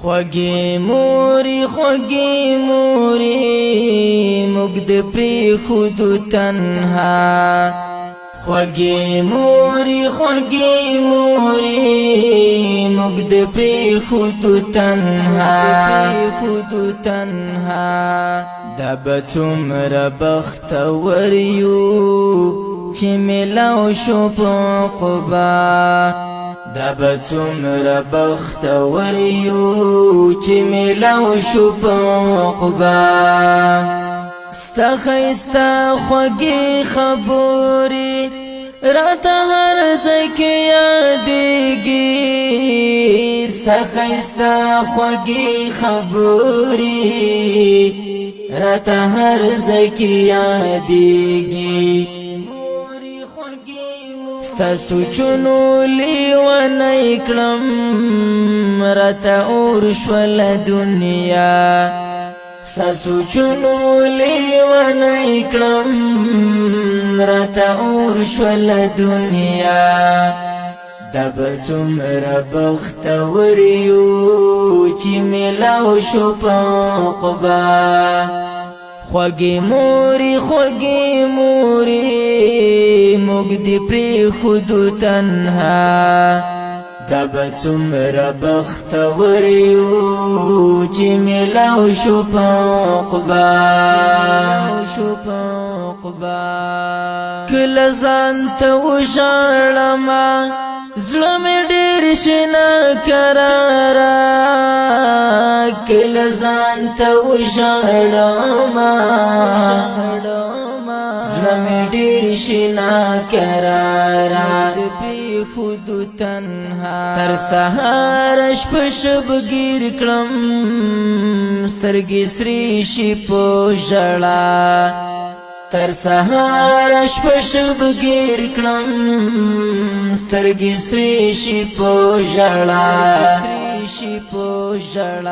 خوږی موري موږ د پرېښودو تنها خوږی موري موږ د پرېښودو تنها دا به څومره بختور یو چې میلاو شو په عقبا دا به څومره بختور یو چې میلاو شو په عقبا ستا ښایسته خوږې خبرې راته هر ځای کې یادېږي ستا ښایسته خوږې خبرې راته هر ځای کې یادېږي ستا سوچونو لیونی کړم راته اور شوله دنیا ستا سوچونو لیونی کړم راته اور شوله دنیا دا به څومره بختور یو چې میلاو شو په عقبا خوږی موري موږ دې پرېښودو تنها دا به څومره بختور یو چې میلاو شو په عقبا کله ځان ته وژاړمه زړه مې ډېر شنه کراره کله ځان ته وژاړمه زړه مې ډېر شنه کراره پرېښودو تنها تر سهاره شپه شبګیر کړم سترګې سرې شي په ژړا تر سهاره شپه شبګیر کړم سترګې سرې شي په ژړا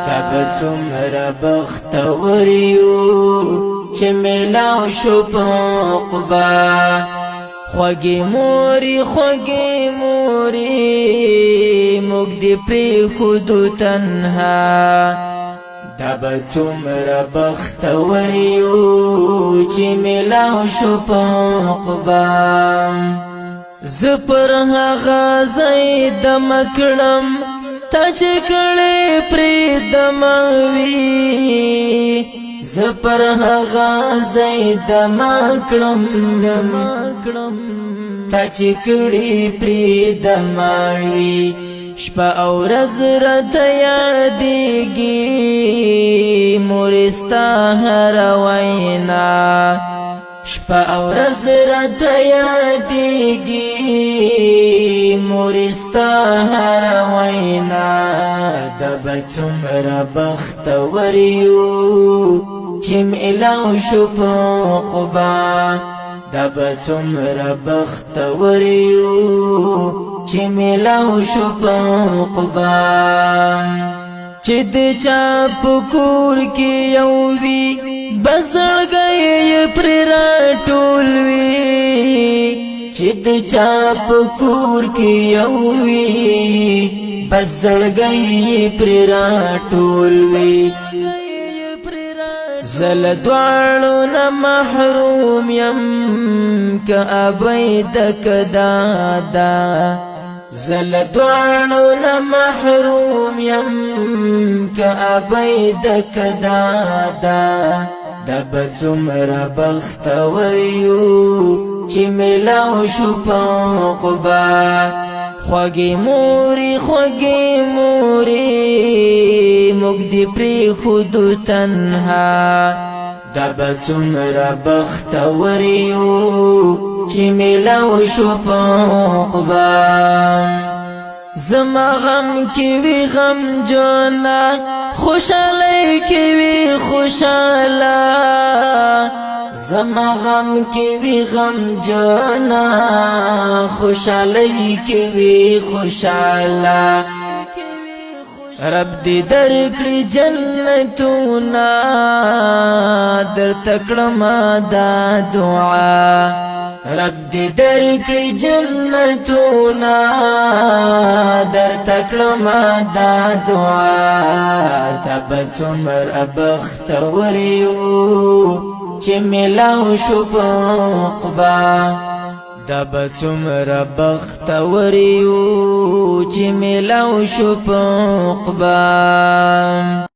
دا به څومره بختور یو چې میلاو شو په عقبا خوږی موري موږ دې پرېښودو تنها دا به څومره بختور یو چې میلاو شو په عقبا زه پر هغه ځای دمه کړم تا چې کړې پرې دمه وي زه پر هغه ځای دمه کړم تا چې کړې پرې دمه وي شپه او ورځ راته یادېږي مورې ستا هره وینا شپه او ورځ راته یادېږي مورې ستا هره وینا دا به څومره بختور یو چې میلاو شو په عقبا دا به څومره بختور یو چې میلاو شو په عقبا چې د چا په کور کې یو وي بس زړګی پرې راټول وي چې د چا په کور کې یو وي بس زړګی پرې راټول وي زل دواړو نه محروم یم که ابۍ دک دادا زل دواړو نه محروم یم که ابۍ دک دادا دا به څومره بختور یو چې میلاو شو په عقبا خوږی موري موږ دې پرېښودو تنها دا به څومره بختور یو چې میلاو شو په عقبا زما غم کې وي غم جانا خوشحالۍ کې وي خوشحاله زما غم کې وي غم جانا خوشحالۍ کې وي خوشحاله رب دې درکړي جنتونه درته کړم دا دعا رب دې درکړي جنتونه در تکړما دا دعا تب څومره بختور یو چې ملاو شو په عقبا دا به څومره بختور یو چې ملاو شو په عقبا